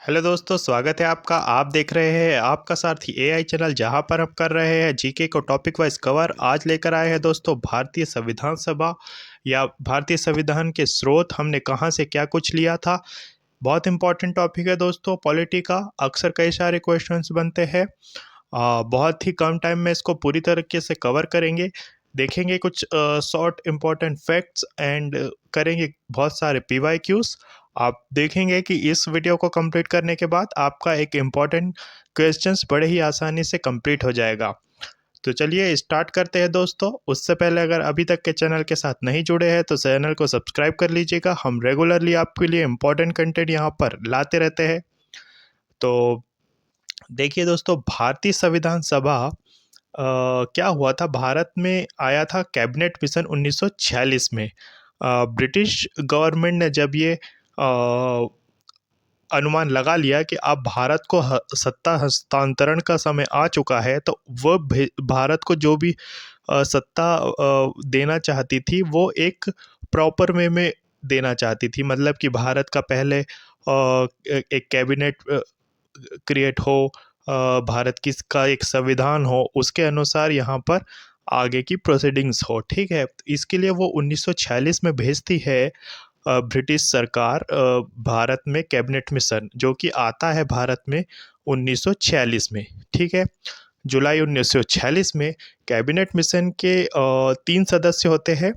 Hello दोस्तों, स्वागत है आपका। आप देख रहे हैं आपका सारथी एआई चैनल, जहां पर हम कर रहे हैं जीके को टॉपिक वाइज कवर। आज लेकर आए हैं दोस्तों भारतीय संविधान सभा या भारतीय संविधान के स्रोत, हमने कहां से क्या कुछ लिया था। बहुत इंपॉर्टेंट टॉपिक है दोस्तों पॉलिटी का। अक्सर कई सारे क्वेश्चंस बनते हैं। बहुत ही कम टाइम में इसको पूरी तरीके से कवर करेंगे। देखेंगे कुछ शॉर्ट इंपॉर्टेंट फैक्ट्स एंड करेंगे बहुत सारे पीवाईक्यूज। आप देखेंगे कि इस वीडियो को कंप्लीट करने के बाद आपका एक इम्पॉर्टेंट क्वेश्चंस बड़े ही आसानी से कंप्लीट हो जाएगा। तो चलिए स्टार्ट करते हैं दोस्तों। उससे पहले अगर अभी तक के चैनल के साथ नहीं जुड़े हैं तो चैनल को सब्सक्राइब कर लीजिएगा। हम रेगुलरली आपके लिए इम्पोर्टेंट कंटेंट यहाँ पर लाते रहते हैं। तो देखिए दोस्तों, भारतीय संविधान सभा क्या हुआ था, भारत में आया था कैबिनेट मिशन 1946 में। ब्रिटिश गवर्नमेंट ने जब ये अनुमान लगा लिया कि अब भारत को सत्ता हस्तांतरण का समय आ चुका है, तो वह भारत को जो भी सत्ता देना चाहती थी वो एक प्रॉपर वे में देना चाहती थी। मतलब कि भारत का पहले एक कैबिनेट क्रिएट हो, भारत की का एक संविधान हो, उसके अनुसार यहाँ पर आगे की प्रोसीडिंग्स हो। ठीक है, इसके लिए वो 1946 में भेजती है ब्रिटिश सरकार भारत में कैबिनेट मिशन, जो कि आता है भारत में 1946 में। ठीक है, जुलाई 1946 में कैबिनेट मिशन के 3 सदस्य होते हैं,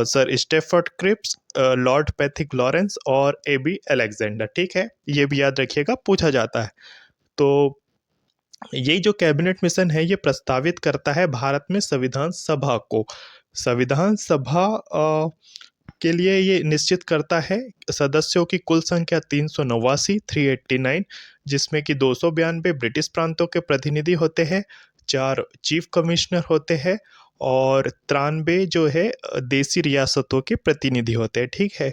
Sir Stafford Cripps, Lord Pethick Lawrence और एबी अलेक्जेंडर। ठीक है, ये भी याद रखिएगा, पूछा जाता है। तो ये जो कैबिनेट मिशन है ये प्रस्तावित करता है भारत में संविधान सभा को। संविधान सभा के लिए ये निश्चित करता है सदस्यों की कुल संख्या 389, जिसमें कि 292 ब्रिटिश प्रांतों के प्रतिनिधि होते हैं, 4 चीफ कमिश्नर होते हैं और 93 जो है देसी रियासतों के प्रतिनिधि होते हैं। ठीक है,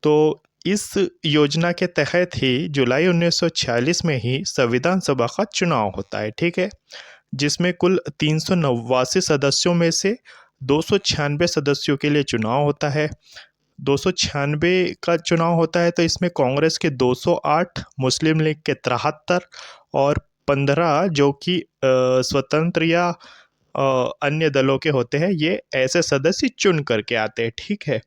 तो इस योजना के तहत ही जुलाई 1946 में ही संविधान सभा का चुनाव होता है। ठीक है, जिसमें कुल 389 सदस्यों में से 296 सदस्यों के लिए चुनाव होता है। 296 का चुनाव होता है तो इसमें कांग्रेस के 208, मुस्लिम लीग के 73 और 15 जो कि स्वतंत्र या अन्य दलों के होते हैं, ये ऐसे सदस्य चुन करके आते हैं। ठीक है,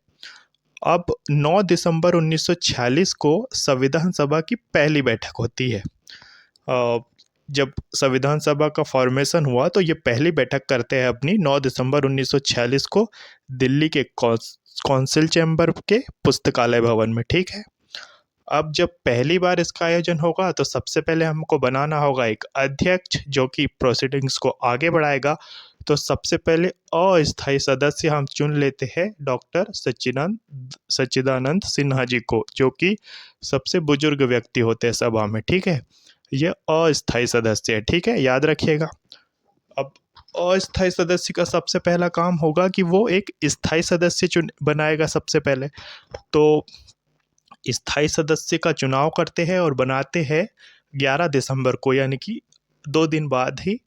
अब 9 दिसंबर 1946 को संविधान सभा की पहली बैठक होती है। जब संविधान सभा का फॉर्मेशन हुआ तो ये पहली बैठक करते हैं अपनी 9 दिसंबर 1946 को दिल्ली के कौंसिल चैम्बर के पुस्तकालय भवन में। ठीक है, अब जब पहली बार इसका आयोजन होगा तो सबसे पहले हमको बनाना होगा एक अध्यक्ष जो कि प्रोसीडिंग्स को आगे बढ़ाएगा। तो सबसे पहले अस्थायी सदस्य हम चुन लेते हैं डॉक्टर सच्चिदानंद सिन्हा जी को, जो कि सबसे बुजुर्ग व्यक्ति होते हैं सभा में। ठीक है, ये अस्थायी सदस्य है। ठीक है, याद रखिएगा। अब अस्थायी सदस्य का सबसे पहला काम होगा कि वो एक स्थायी सदस्य चुन बनाएगा सबसे पहले। तो स्थायी सदस्य का चुनाव करते हैं और बनाते हैं 11 दिसंबर को, यानी कि 2 दिन बाद ही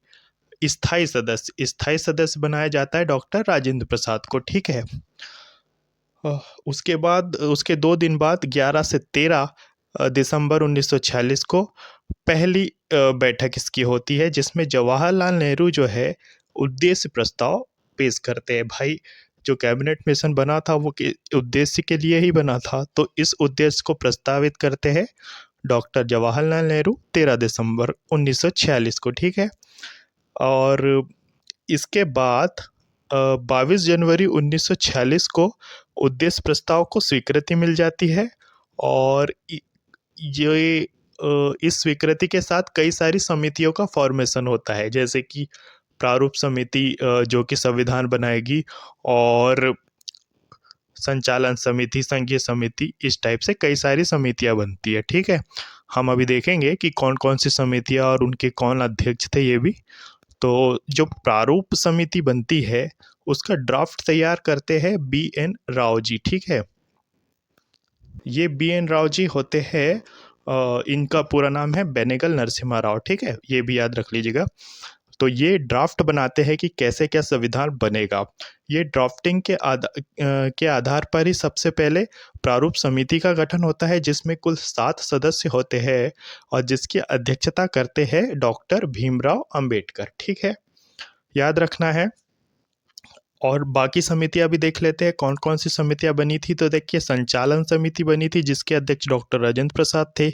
स्थायी सदस्य बनाया जाता है डॉक्टर राजेंद्र प्रसाद को। ठीक है, उसके बाद उसके 2 दिन बाद 11 से 13 दिसंबर 1946 को पहली बैठक इसकी होती है, जिसमें जवाहरलाल नेहरू जो है उद्देश्य प्रस्ताव पेश करते हैं। भाई, जो कैबिनेट मिशन बना था वो उद्देश्य के लिए ही बना था, तो इस उद्देश्य को प्रस्तावित करते हैं डॉक्टर जवाहरलाल नेहरू 13 दिसंबर 1946 को। ठीक है, और इसके बाद 22 जनवरी 1946 को उद्देश्य प्रस्ताव को स्वीकृति मिल जाती है। और ये इस स्वीकृति के साथ कई सारी समितियों का फॉर्मेशन होता है, जैसे कि प्रारूप समिति जो कि संविधान बनाएगी, और संचालन समिति, संघीय समिति, इस टाइप से कई सारी समितियां बनती है। ठीक है, हम अभी देखेंगे कि कौन कौन सी समितियां और उनके कौन अध्यक्ष थे ये भी। तो जो प्रारूप समिति बनती है उसका ड्राफ्ट तैयार करते हैं बी.एन. राव जी। ठीक है, ये बी.एन. राव जी होते हैं, इनका पूरा नाम है बेनेगल नरसिम्हा राव। ठीक है, ये भी याद रख लीजिएगा। तो ये ड्राफ्ट बनाते हैं कि कैसे क्या संविधान बनेगा। ये ड्राफ्टिंग के आधार पर ही सबसे पहले प्रारूप समिति का गठन होता है, जिसमें कुल 7 सदस्य होते हैं और जिसकी अध्यक्षता करते हैं डॉक्टर भीमराव अंबेडकर। ठीक है, याद रखना है। और बाकी समितियां भी देख लेते हैं कौन कौन सी समितियां बनी थी। तो देखिए, संचालन समिति बनी थी जिसके अध्यक्ष डॉक्टर राजेंद्र प्रसाद थे।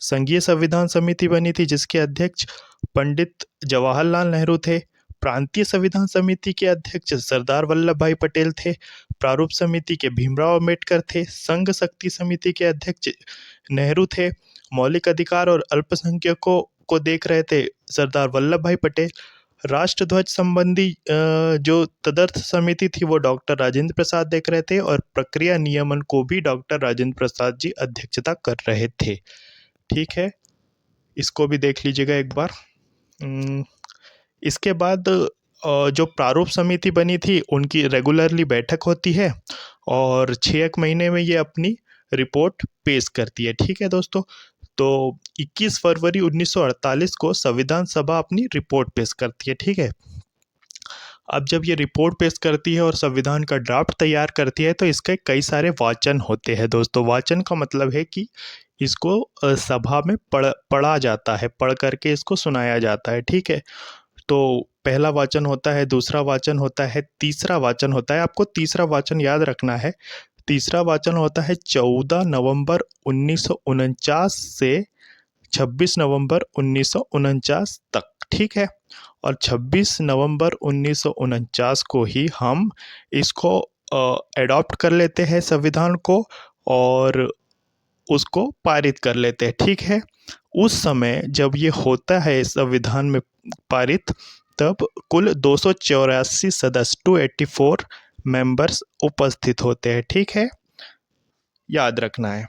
संघीय संविधान समिति बनी थी जिसके अध्यक्ष पंडित जवाहरलाल नेहरू थे। प्रांतीय संविधान समिति के अध्यक्ष सरदार वल्लभ भाई पटेल थे। प्रारूप समिति के भीमराव अम्बेडकर थे। संघ शक्ति समिति के अध्यक्ष नेहरू थे। मौलिक अधिकार और अल्पसंख्यकों को देख रहे थे सरदार वल्लभ भाई पटेल। राष्ट्रध्वज संबंधी जो तदर्थ समिति थी वो डॉक्टर राजेंद्र प्रसाद देख रहे थे, और प्रक्रिया नियमन को भी डॉक्टर राजेंद्र प्रसाद जी अध्यक्षता कर रहे थे। ठीक है, इसको भी देख लीजिएगा एक बार। इसके बाद जो प्रारूप समिति बनी थी उनकी रेगुलरली बैठक होती है और 6 महीने में ये अपनी रिपोर्ट पेश करती है। ठीक है दोस्तों, तो 21 फरवरी 1948 को संविधान सभा अपनी रिपोर्ट पेश करती है। ठीक है, अब जब ये रिपोर्ट पेश करती है और संविधान का ड्राफ्ट तैयार करती है तो इसके कई सारे वाचन होते हैं दोस्तों। वाचन का मतलब है कि इसको सभा में पढ़ा जाता है, पढ़ करके इसको सुनाया जाता है। ठीक है, तो पहला वाचन होता है, दूसरा वाचन होता है, तीसरा वाचन होता है। आपको तीसरा वाचन याद रखना है। तीसरा वाचन होता है 14 नवंबर 1949 से 26 नवंबर 1949 तक। ठीक है, और 26 नवंबर 1949 को ही हम इसको एडॉप्ट कर लेते हैं संविधान को, और उसको पारित कर लेते हैं। ठीक है, उस समय जब ये होता है संविधान में पारित, तब कुल 284 सदस्य 284 मेंबर्स उपस्थित होते हैं। ठीक है, याद रखना है।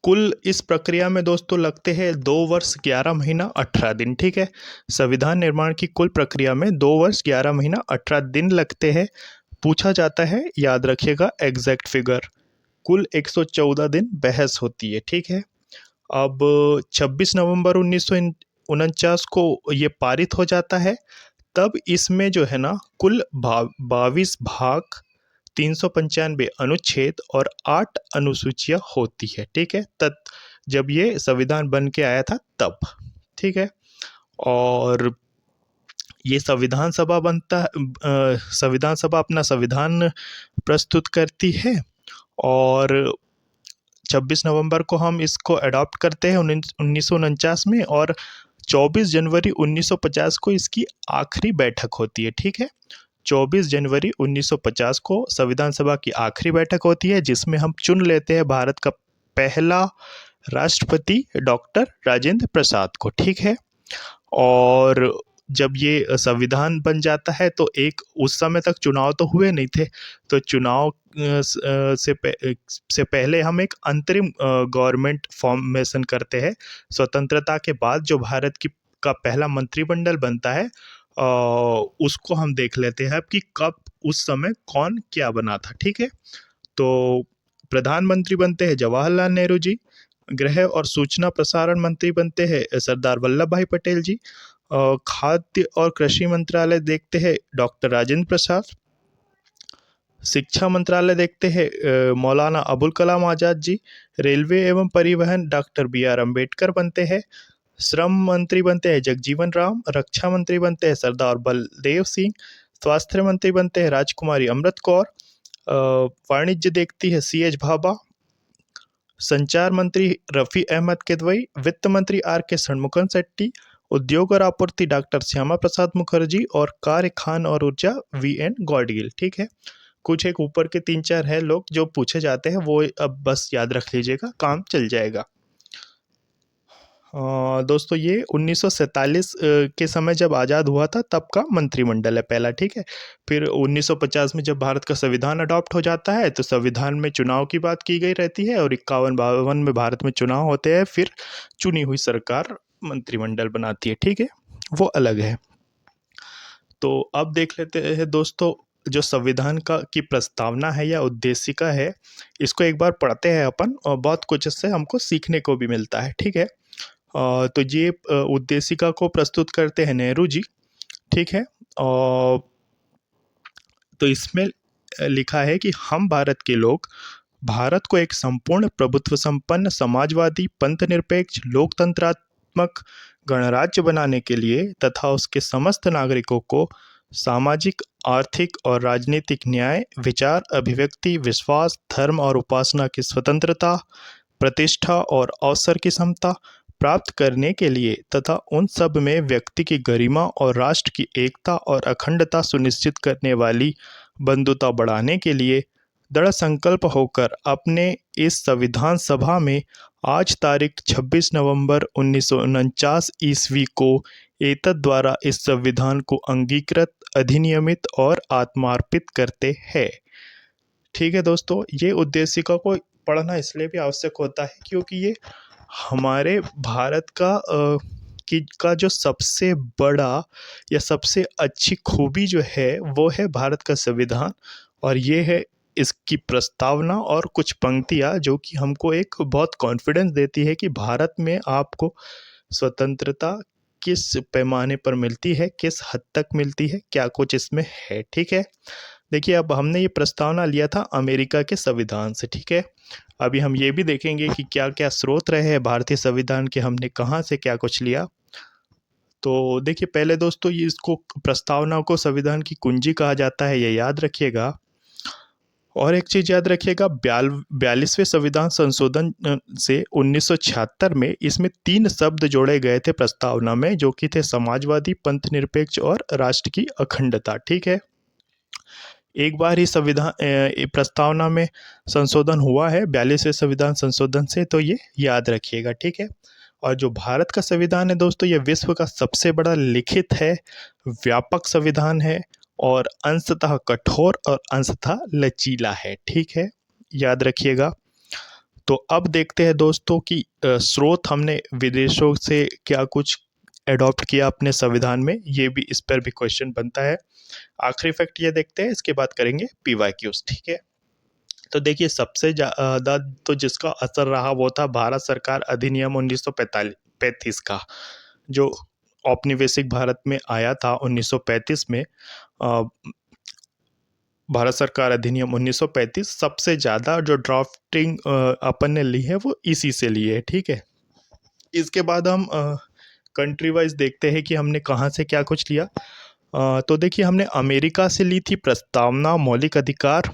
कुल इस प्रक्रिया में दोस्तों लगते हैं 2 वर्ष 11 महीना 18 दिन। ठीक है, संविधान निर्माण की कुल प्रक्रिया में 2 वर्ष 11 महीना 18 दिन लगते हैं। पूछा जाता है, याद रखिएगा एग्जैक्ट फिगर, कुल 114 दिन बहस होती है। ठीक है, अब 26 नवंबर 1949 को ये पारित हो जाता है। तब इसमें जो है ना कुल 22 भाग, 395 अनुच्छेद और 8 अनुसूचियां होती है। ठीक है, तब जब ये संविधान बन के आया था तब। ठीक है, और ये संविधान सभा संविधान सभा अपना संविधान प्रस्तुत करती है, और 26 नवंबर को हम इसको अडॉप्ट करते हैं 1949 में, और 24 जनवरी 1950 को इसकी आखिरी बैठक होती है। ठीक है, 24 जनवरी 1950 को संविधान सभा की आखिरी बैठक होती है, जिसमें हम चुन लेते हैं भारत का पहला राष्ट्रपति डॉक्टर राजेंद्र प्रसाद को। ठीक है, और जब ये संविधान बन जाता है तो एक उस समय तक चुनाव तो हुए नहीं थे, तो चुनाव से पहले हम एक अंतरिम गवर्नमेंट फॉर्मेशन करते हैं। स्वतंत्रता के बाद जो भारत की का पहला मंत्रिमंडल बनता है, उसको हम देख लेते हैं कि कब उस समय कौन क्या बना था। ठीक है, तो प्रधानमंत्री बनते हैं जवाहरलाल नेहरू जी। गृह और सूचना प्रसारण मंत्री बनते हैं सरदार वल्लभ भाई पटेल जी। खाद्य और कृषि मंत्रालय देखते हैं डॉक्टर राजेंद्र प्रसाद। शिक्षा मंत्रालय देखते हैं मौलाना अबुल कलाम आज़ाद जी। रेलवे एवं परिवहन डॉक्टर BR अम्बेडकर बनते हैं। श्रम मंत्री बनते हैं जगजीवन राम। रक्षा मंत्री बनते हैं सरदार बलदेव सिंह। स्वास्थ्य मंत्री बनते हैं राजकुमारी अमृत कौर। वाणिज्य देखती है CH भाभा। संचार मंत्री रफ़ी अहमद किदवई। वित्त मंत्री RK षणमुखम शेट्टी। उद्योग और आपूर्ति डॉक्टर श्यामा प्रसाद मुखर्जी। और कार्य खान और ऊर्जा VN गॉडगिल। ठीक है, कुछ एक ऊपर के 3-4 है लोग जो पूछे जाते हैं, वो अब बस याद रख लीजिएगा, काम चल जाएगा। दोस्तों ये 1947 के समय जब आज़ाद हुआ था तब का मंत्रिमंडल है पहला। ठीक है, फिर 1950 में जब भारत का संविधान अडॉप्ट हो जाता है तो संविधान में चुनाव की बात की गई रहती है, और 51-52 में भारत में चुनाव होते हैं, फिर चुनी हुई सरकार मंत्रिमंडल बनाती है। ठीक है, वो अलग है। तो अब देख लेते हैं दोस्तों, जो संविधान की प्रस्तावना है या उद्देशिका है, इसको एक बार पढ़ते हैं अपन, और बहुत कुछ इससे हमको सीखने को भी मिलता है। ठीक है, तो ये उद्देशिका को प्रस्तुत करते हैं नेहरू जी, ठीक है। और तो इसमें लिखा है कि हम भारत के लोग भारत को एक संपूर्ण प्रभुत्व संपन्न समाजवादी पंथनिरपेक्ष लोकतंत्रात्मक गणराज्य बनाने के लिए तथा उसके समस्त नागरिकों को सामाजिक, आर्थिक और राजनीतिक न्याय, विचार, अभिव्यक्ति, विश्वास, धर्म और उपासना की स्वतंत्रता, प्रतिष्ठा और अवसर की समता प्राप्त करने के लिए तथा उन सब में व्यक्ति की गरिमा और राष्ट्र की एकता और अखंडता सुनिश्चित करने वाली बंधुता बढ़ाने के लिए दृढ़ संकल्प होकर अपने इस संविधान सभा में आज तारीख 26 नवंबर 1949 ईस्वी को एतद द्वारा इस संविधान को अंगीकृत, अधिनियमित और आत्मार्पित करते हैं। ठीक है दोस्तों, ये उद्देशिका को पढ़ना इसलिए भी आवश्यक होता है क्योंकि ये हमारे भारत का जो सबसे बड़ा या सबसे अच्छी खूबी जो है वो है भारत का संविधान, और ये है इसकी प्रस्तावना और कुछ पंक्तियाँ जो कि हमको एक बहुत कॉन्फिडेंस देती है कि भारत में आपको स्वतंत्रता किस पैमाने पर मिलती है, किस हद तक मिलती है, क्या कुछ इसमें है। ठीक है, देखिए अब हमने ये प्रस्तावना लिया था अमेरिका के संविधान से, ठीक है। अभी हम ये भी देखेंगे कि क्या क्या स्रोत रहे हैं भारतीय संविधान के, हमने कहाँ से क्या कुछ लिया। तो देखिए पहले दोस्तों, ये इसको प्रस्तावना को संविधान की कुंजी कहा जाता है, ये याद रखिएगा। और एक चीज़ याद रखिएगा, 42वें संविधान संशोधन से 1976 में इसमें 3 शब्द जोड़े गए थे प्रस्तावना में, जो कि थे समाजवादी, पंथनिरपेक्ष और राष्ट्र की अखंडता। ठीक है, एक बार ही संविधान प्रस्तावना में संशोधन हुआ है 42वें संविधान संशोधन से, तो ये याद रखिएगा। ठीक है, और जो भारत का संविधान है दोस्तों, ये विश्व का सबसे बड़ा लिखित है, व्यापक संविधान है और अंशतः कठोर और अंशतः लचीला है। ठीक है, याद रखिएगा। तो अब देखते हैं दोस्तों कि स्रोत हमने विदेशों से क्या कुछ एडॉप्ट किया अपने संविधान में, ये भी इस पर भी क्वेश्चन बनता है। आखिरी फैक्ट ये देखते हैं, इसके बाद करेंगे PYQs। ठीक है, तो देखिए सबसे ज़्यादा तो जिसका असर रहा वो था भारत सरकार अधिनियम 1935 का, जो औपनिवेशिक भारत में आया था 1935 में। भारत सरकार अधिनियम 1935 सबसे ज़्यादा जो ड्राफ्टिंग अपन ने ली है वो इसी से ली है। ठीक है, इसके बाद हम कंट्री वाइज देखते हैं कि हमने कहाँ से क्या कुछ लिया। तो देखिए हमने अमेरिका से ली थी प्रस्तावना, मौलिक अधिकार,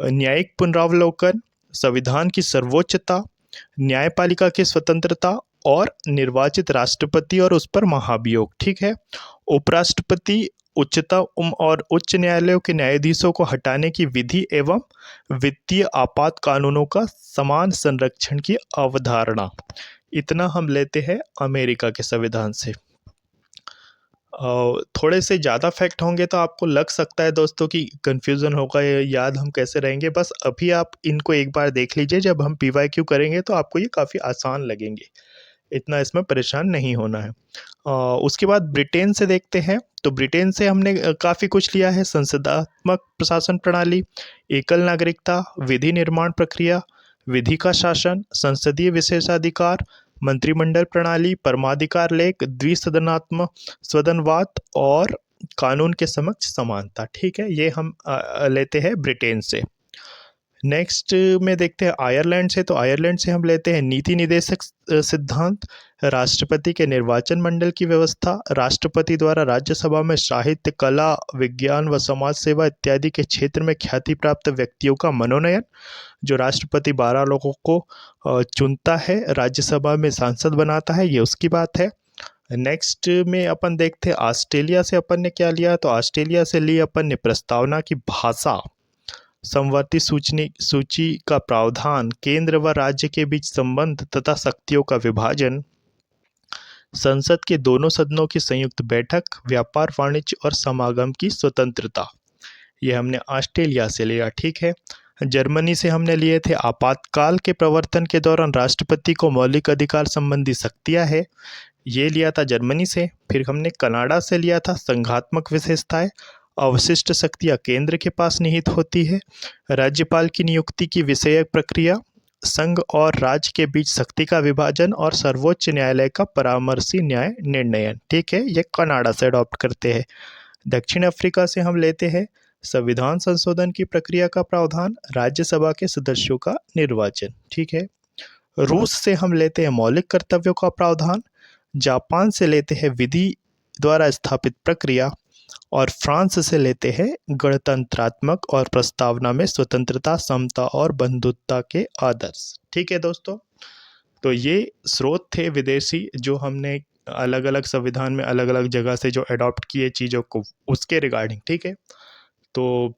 न्यायिक पुनरावलोकन, संविधान की सर्वोच्चता, न्यायपालिका की स्वतंत्रता और निर्वाचित राष्ट्रपति और उस पर महाभियोग। ठीक है, उपराष्ट्रपति, उच्चतम और उच्च न्यायालयों के न्यायाधीशों को हटाने की विधि एवं वित्तीय आपात कानूनों का समान संरक्षण की अवधारणा, इतना हम लेते हैं अमेरिका के संविधान से। थोड़े से ज़्यादा फैक्ट होंगे तो आपको लग सकता है दोस्तों कि कन्फ्यूज़न होगा, ये याद हम कैसे रहेंगे। बस अभी आप इनको एक बार देख लीजिए, जब हम PYQ करेंगे तो आपको ये काफ़ी आसान लगेंगे, इतना इसमें परेशान नहीं होना है। उसके बाद ब्रिटेन से देखते हैं, तो ब्रिटेन से हमने काफ़ी कुछ लिया है। संसदात्मक प्रशासन प्रणाली, एकल नागरिकता, विधि निर्माण प्रक्रिया, विधि का शासन, संसदीय विशेषाधिकार, मंत्रिमंडल प्रणाली, परमाधिकार लेख, द्विसदनात्मक सदनवाद और कानून के समक्ष समानता। ठीक है, ये हम लेते हैं ब्रिटेन से। नेक्स्ट में देखते हैं आयरलैंड से, तो आयरलैंड से हम लेते हैं नीति निदेशक सिद्धांत, राष्ट्रपति के निर्वाचन मंडल की व्यवस्था, राष्ट्रपति द्वारा राज्यसभा में साहित्य, कला, विज्ञान व समाज सेवा इत्यादि के क्षेत्र में ख्याति प्राप्त व्यक्तियों का मनोनयन, जो राष्ट्रपति 12 लोगों को चुनता है, राज्यसभा में सांसद बनाता है, ये उसकी बात है। नेक्स्ट में अपन देखते हैं ऑस्ट्रेलिया से अपन ने क्या लिया, तो ऑस्ट्रेलिया से ली अपन ने प्रस्तावना की भाषा, समवर्ती सूची का प्रावधान, केंद्र व राज्य के बीच संबंध तथा शक्तियों का विभाजन, संसद के दोनों सदनों की संयुक्त बैठक, व्यापार, वाणिज्य और समागम की स्वतंत्रता, ये हमने ऑस्ट्रेलिया से लिया। ठीक है, जर्मनी से हमने लिए थे आपातकाल के प्रवर्तन के दौरान राष्ट्रपति को मौलिक अधिकार संबंधी शक्तियाँ है, ये लिया था जर्मनी से। फिर हमने कनाडा से लिया था संघात्मक विशेषताएं, अवशिष्ट शक्तियाँ केंद्र के पास निहित होती है, राज्यपाल की नियुक्ति की विषयक प्रक्रिया, संघ और राज्य के बीच शक्ति का विभाजन और सर्वोच्च न्यायालय का परामर्शी न्याय निर्णयन। ठीक है, ये कनाडा से अडॉप्ट करते हैं। दक्षिण अफ्रीका से हम लेते हैं संविधान संशोधन की प्रक्रिया का प्रावधान, राज्यसभा के सदस्यों का निर्वाचन। ठीक है। रूस से हम लेते हैं मौलिक कर्तव्यों का प्रावधान, जापान से लेते हैं विधि द्वारा स्थापित प्रक्रिया, और फ्रांस से लेते हैं गणतंत्रात्मक और प्रस्तावना में स्वतंत्रता, समता और बंधुत्व के आदर्श। ठीक है दोस्तों, तो ये स्रोत थे विदेशी जो हमने अलग अलग संविधान में अलग अलग जगह से जो अडॉप्ट किए चीज़ों को, उसके रिगार्डिंग। ठीक है, तो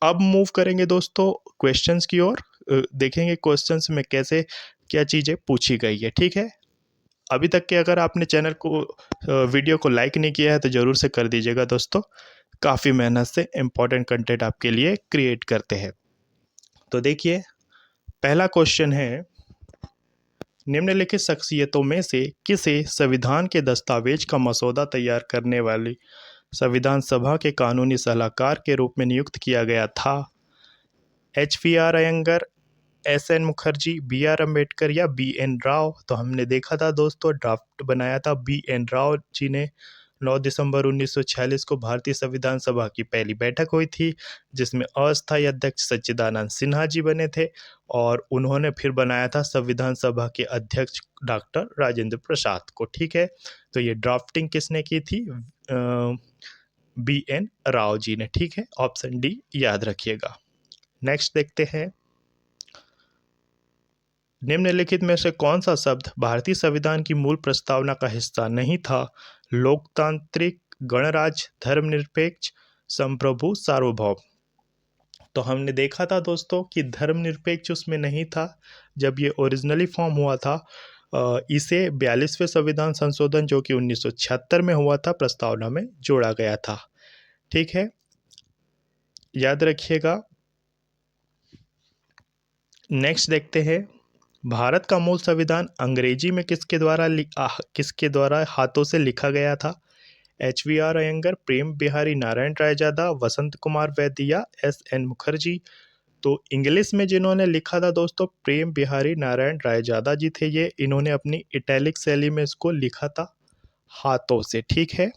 अब मूव करेंगे दोस्तों क्वेश्चंस की ओर। देखेंगे क्वेश्चंस में कैसे क्या चीज़ें पूछी गई है। ठीक है, अभी तक के अगर आपने चैनल को वीडियो को लाइक नहीं किया है तो ज़रूर से कर दीजिएगा दोस्तों, काफ़ी मेहनत से इम्पोर्टेंट कंटेंट आपके लिए क्रिएट करते हैं। तो देखिए, पहला क्वेश्चन है, निम्नलिखित शख्सियतों में से किसे संविधान के दस्तावेज का मसौदा तैयार करने वाली संविधान सभा के कानूनी सलाहकार के रूप में नियुक्त किया गया था? HVR Iyengar, SN Mukherjee, BR Ambedkar या BN राव? तो हमने देखा था दोस्तों, ड्राफ्ट बनाया था BN राव जी ने। 9 दिसंबर 1946 को भारतीय संविधान सभा की पहली बैठक हुई थी, जिसमें अस्थायी अध्यक्ष सच्चिदानंद सिन्हा जी बने थे, और उन्होंने फिर बनाया था संविधान सभा के अध्यक्ष डॉक्टर राजेंद्र प्रसाद को। ठीक है, तो ये ड्राफ्टिंग किसने की थी? BN राव जी ने। ठीक है, ऑप्शन डी याद रखिएगा। नेक्स्ट देखते हैं, निम्नलिखित में से कौन सा शब्द भारतीय संविधान की मूल प्रस्तावना का हिस्सा नहीं था? लोकतांत्रिक, गणराज्य, धर्मनिरपेक्ष, संप्रभु, सार्वभौम। तो हमने देखा था दोस्तों कि धर्मनिरपेक्ष उसमें नहीं था जब ये ओरिजिनली फॉर्म हुआ था। इसे 42वें संविधान संशोधन जो कि 1976 में हुआ था, प्रस्तावना में जोड़ा गया था। ठीक है, याद रखिएगा। नेक्स्ट देखते हैं, भारत का मूल संविधान अंग्रेजी में किसके द्वारा हाथों से लिखा गया था? HVR अयंगर, प्रेम बिहारी नारायण रायजादा, वसंत कुमार वैद्य या SN मुखर्जी? तो इंग्लिश में जिन्होंने लिखा था दोस्तों, प्रेम बिहारी नारायण रायजादा जी थे। ये इन्होंने अपनी इटैलिक शैली में इसको लिखा था हाथों से। ठीक है,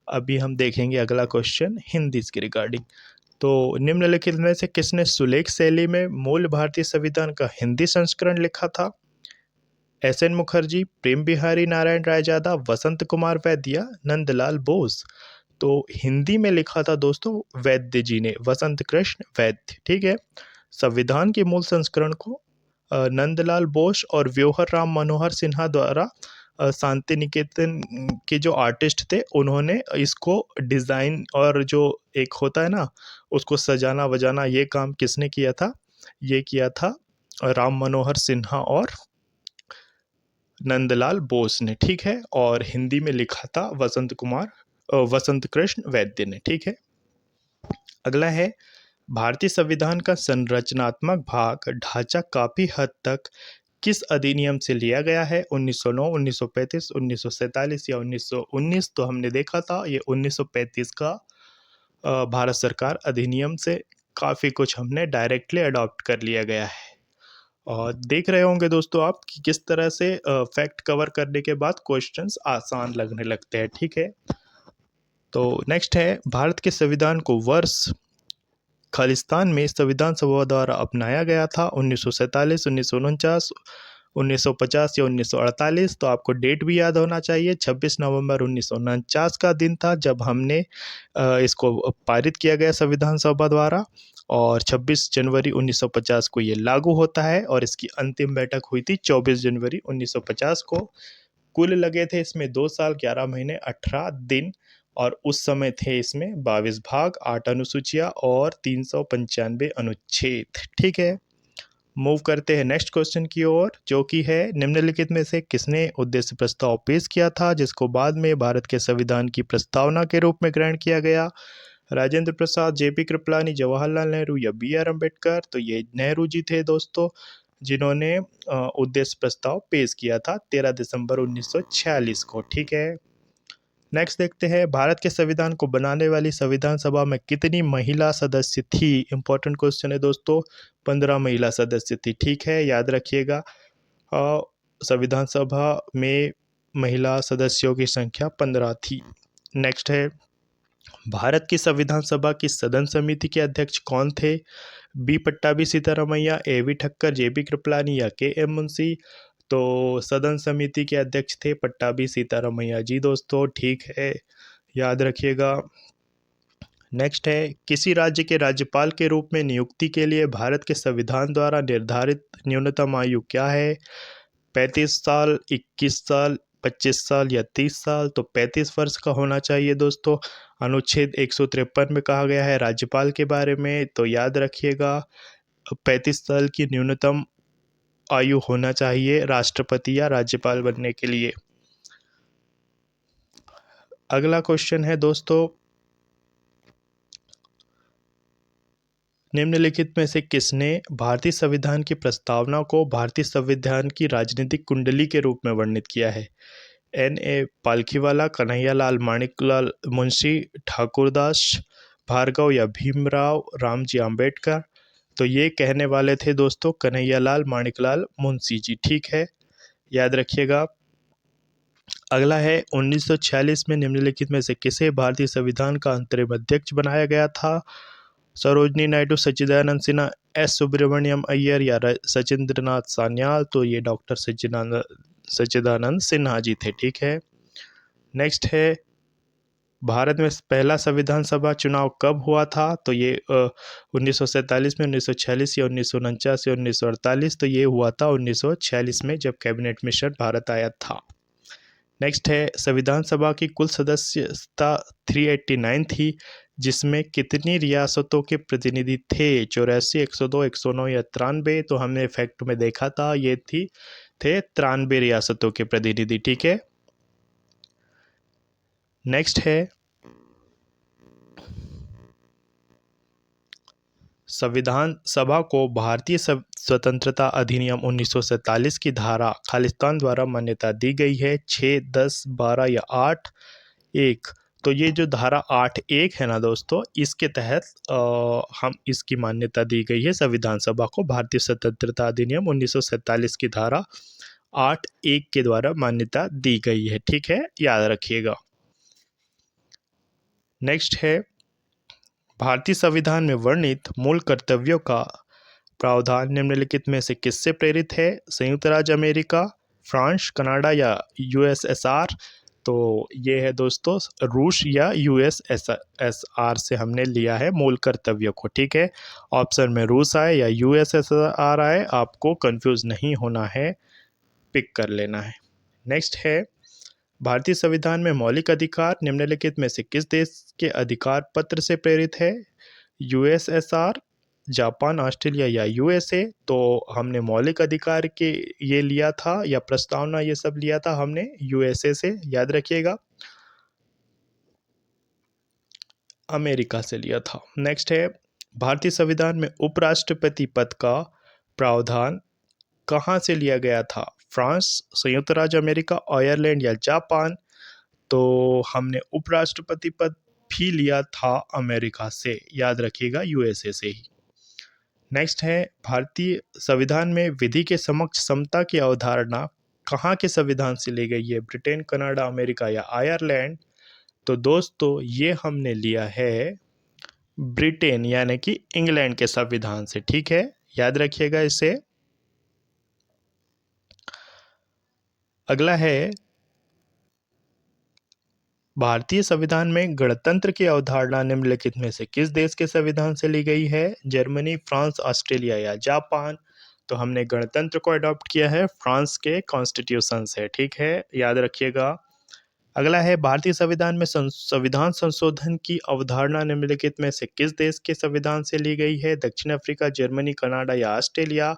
अभी हम देखेंगे अगला क्वेश्चन हिंदी के रिगार्डिंग। तो निम्नलिखित में से किसने सुलेख शैली में मूल भारतीय संविधान का हिंदी संस्करण लिखा था? SN मुखर्जी, प्रेम बिहारी नारायण रायजादा, वसंत कुमार वैद्य या नंदलाल बोस? तो हिंदी में लिखा था दोस्तों वैद्य जी ने, वसंत कृष्ण वैद्य। ठीक है, संविधान के मूल संस्करण को नंदलाल बोस और व्योहर राम मनोहर सिन्हा द्वारा शांति निकेतन के जो आर्टिस्ट थे, उन्होंने इसको डिज़ाइन और जो एक होता है ना, उसको सजाना वजाना, ये काम किसने किया था? ये किया था राम मनोहर सिन्हा और नंदलाल बोस ने। ठीक है, और हिंदी में लिखा था वसंत कृष्ण वैद्य ने। ठीक है, अगला है, भारतीय संविधान का संरचनात्मक भाग ढांचा काफी हद तक किस अधिनियम से लिया गया है? 1909, 1935, 1947 या 1919? तो हमने देखा था ये 1935 का भारत सरकार अधिनियम से काफ़ी कुछ हमने डायरेक्टली अडॉप्ट कर लिया गया है। और देख रहे होंगे दोस्तों आप कि किस तरह से फैक्ट कवर करने के बाद क्वेश्चंस आसान लगने लगते हैं। ठीक है, तो नेक्स्ट है, भारत के संविधान को वर्ष खालिस्तान में संविधान सभा द्वारा अपनाया गया था? 1947, 1949, 1950 या 1948? तो आपको डेट भी याद होना चाहिए, 26 नवंबर 1949 का दिन था जब हमने इसको पारित किया गया संविधान सभा द्वारा, और 26 जनवरी 1950 को ये लागू होता है, और इसकी अंतिम बैठक हुई थी 24 जनवरी 1950 को। कुल लगे थे इसमें 2 साल 11 महीने 18 दिन, और उस समय थे इसमें 22 भाग, 8 अनुसूचियां और 395 अनुच्छेद। ठीक है, मूव करते हैं नेक्स्ट क्वेश्चन की ओर, जो कि है, निम्नलिखित में से किसने उद्देश्य प्रस्ताव पेश किया था जिसको बाद में भारत के संविधान की प्रस्तावना के रूप में ग्रहण किया गया? राजेंद्र प्रसाद, JP कृपलानी, जवाहरलाल नेहरू या BR अम्बेडकर? तो ये नेहरू जी थे दोस्तों, जिन्होंने उद्देश्य प्रस्ताव पेश किया था 13 दिसंबर 1946 को। ठीक है, नेक्स्ट देखते हैं, भारत के संविधान को बनाने वाली संविधान सभा में कितनी महिला सदस्य थी। इंपॉर्टेंट क्वेश्चन है दोस्तों। 15 महिला सदस्य थी। ठीक है, याद रखिएगा। संविधान सभा में महिला सदस्यों की संख्या 15 थी। नेक्स्ट है, भारत की संविधान सभा की सदन समिति के अध्यक्ष कौन थे। B Pattabhi Sitaramayya, A V Thakkar, J B Kripalani या के एम मुंशी। तो सदन समिति के अध्यक्ष थे पट्टाभी सीतारामैया जी दोस्तों। ठीक है, याद रखिएगा। नेक्स्ट है, किसी राज्य के राज्यपाल के रूप में नियुक्ति के लिए भारत के संविधान द्वारा निर्धारित न्यूनतम आयु क्या है। 35 साल, 21 साल, 25 साल या 30 साल। तो 35 वर्ष का होना चाहिए दोस्तों। अनुच्छेद 153 में कहा गया है राज्यपाल के बारे में, तो याद रखिएगा 35 साल की न्यूनतम आयु होना चाहिए राष्ट्रपति या राज्यपाल बनने के लिए। अगला क्वेश्चन है दोस्तों, निम्नलिखित में से किसने भारतीय संविधान की प्रस्तावना को भारतीय संविधान की राजनीतिक कुंडली के रूप में वर्णित किया है। एन ए पालखीवाला, कन्हैयालाल माणिकलाल मुंशी, ठाकुरदास भार्गव या भीमराव रामजी आम्बेडकर। तो ये कहने वाले थे दोस्तों कन्हैयालाल माणिकलाल मुंशी जी। ठीक है, याद रखिएगा। अगला है, 1946 में निम्नलिखित में से किसे भारतीय संविधान का अंतरिम अध्यक्ष बनाया गया था। सरोजनी नायडू, सच्चिदानंद सिन्हा, एस सुब्रमण्यम अय्यर या सचिंद्रनाथ सान्याल। तो ये डॉक्टर सच्चिदानंद सिन्हा जी थे। ठीक है। नेक्स्ट है, भारत में पहला संविधान सभा चुनाव कब हुआ था। तो ये 1947 में, 1946 या 1949 या 1948। तो ये हुआ था 1946 में, जब कैबिनेट मिशन भारत आया था। नेक्स्ट है, संविधान सभा की कुल सदस्यता 389 थी, जिसमें कितनी रियासतों के प्रतिनिधि थे। 84, 102, 109 या 93। तो हमने फैक्ट में देखा था ये थे 93 रियासतों के प्रतिनिधि। ठीक है। नेक्स्ट है, संविधान सभा को भारतीय स्वतंत्रता अधिनियम 1947 की धारा खालिस्तान द्वारा मान्यता दी गई है। 6, 10, 12 या 8, 1। तो ये जो धारा 8(1) है ना दोस्तों, इसके तहत हम इसकी मान्यता दी गई है संविधान सभा को। भारतीय स्वतंत्रता अधिनियम 1947 की धारा 8(1) के द्वारा मान्यता दी गई है। ठीक है, याद रखिएगा। नेक्स्ट है, भारतीय संविधान में वर्णित मूल कर्तव्यों का प्रावधान निम्नलिखित में से किससे प्रेरित है। संयुक्त राज्य अमेरिका, फ्रांस, कनाडा या यूएसएसआर। तो ये है दोस्तों रूस या यूएसएसआर से हमने लिया है मूल कर्तव्यों को। ठीक है, ऑप्शन में रूस आए या यूएसएसआर आए, आपको कंफ्यूज नहीं होना है, पिक कर लेना है। नेक्स्ट है, भारतीय संविधान में मौलिक अधिकार निम्नलिखित में से किस देश के अधिकार पत्र से प्रेरित है। यूएसएसआर, जापान, ऑस्ट्रेलिया या यूएसए। तो हमने मौलिक अधिकार के ये लिया था या प्रस्तावना ये सब लिया था हमने यूएसए से, याद रखिएगा, अमेरिका से लिया था। नेक्स्ट है, भारतीय संविधान में उपराष्ट्रपति पद का प्रावधान कहाँ से लिया गया था। फ्रांस, संयुक्त राज्य अमेरिका, आयरलैंड या जापान। तो हमने उपराष्ट्रपति पद भी लिया था अमेरिका से, याद रखिएगा, यूएसए से ही। नेक्स्ट है, भारतीय संविधान में विधि के समक्ष समता की अवधारणा कहाँ के संविधान से ली गई है। ब्रिटेन, कनाडा, अमेरिका या आयरलैंड। तो दोस्तों ये हमने लिया है ब्रिटेन यानी कि इंग्लैंड के संविधान से। ठीक है, याद रखिएगा इसे। अगला है, भारतीय संविधान में गणतंत्र की अवधारणा निम्नलिखित में से किस देश के संविधान से ली गई है। जर्मनी, फ्रांस, ऑस्ट्रेलिया या जापान। तो हमने गणतंत्र को अडॉप्ट किया है फ्रांस के कॉन्स्टिट्यूशन से। ठीक है, याद रखिएगा। अगला है, भारतीय संविधान में संविधान संशोधन की अवधारणा निम्नलिखित में से किस देश के संविधान से ली गई है। दक्षिण अफ्रीका, जर्मनी, कनाडा या ऑस्ट्रेलिया।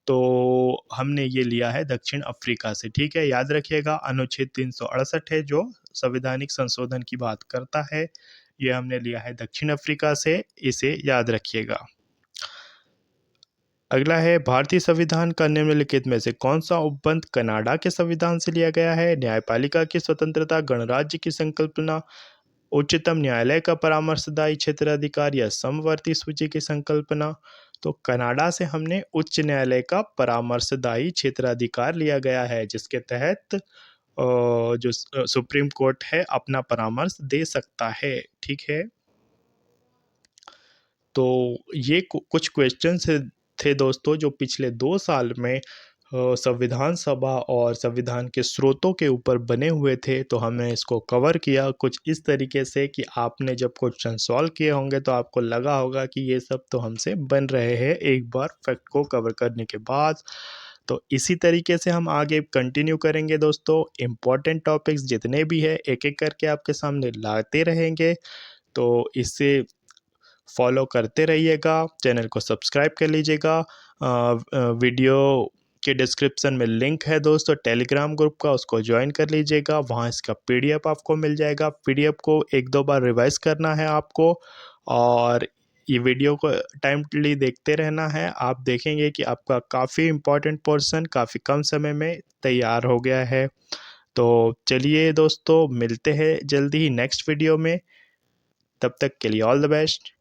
तो हमने ये लिया है दक्षिण अफ्रीका से। ठीक है, याद रखिएगा। अनुच्छेद 368 है जो संवैधानिक संशोधन की बात करता है, ये हमने लिया है दक्षिण अफ्रीका से, इसे याद रखिएगा। अगला है, भारतीय संविधान का निम्नलिखित में से कौन सा उपबंध कनाडा के संविधान से लिया गया है? न्यायपालिका की स्वतंत्रता, गणराज्य की संकल्पना, उच्चतम न्यायालय का परामर्शदायी क्षेत्राधिकार या समवर्ती सूची की संकल्पना। तो कनाडा से हमने उच्च न्यायालय का परामर्शदायी क्षेत्राधिकार लिया गया है, जिसके तहत जो सुप्रीम कोर्ट है अपना परामर्श दे सकता है। ठीक है, तो ये कुछ क्वेश्चन थे दोस्तों, जो पिछले 2 साल में संविधान सभा और संविधान के स्रोतों के ऊपर बने हुए थे। तो हमने इसको कवर किया कुछ इस तरीके से कि आपने जब क्वेश्चन सॉल्व किए होंगे तो आपको लगा होगा कि ये सब तो हमसे बन रहे हैं एक बार फैक्ट को कवर करने के बाद। तो इसी तरीके से हम आगे कंटिन्यू करेंगे दोस्तों। इम्पोर्टेंट टॉपिक्स जितने भी है एक एक करके आपके सामने लाते रहेंगे, तो इससे फॉलो करते रहिएगा, चैनल को सब्सक्राइब कर लीजिएगा। वीडियो के डिस्क्रिप्शन में लिंक है दोस्तों टेलीग्राम ग्रुप का, उसको ज्वाइन कर लीजिएगा। वहाँ इसका पीडीएफ आपको मिल जाएगा। पीडीएफ को एक दो बार रिवाइज करना है आपको, और ये वीडियो को टाइमली देखते रहना है। आप देखेंगे कि आपका काफ़ी इम्पोर्टेंट पोर्शन काफ़ी कम समय में तैयार हो गया है। तो चलिए दोस्तों, मिलते हैं जल्दी ही नेक्स्ट वीडियो में। तब तक के लिए ऑल द बेस्ट।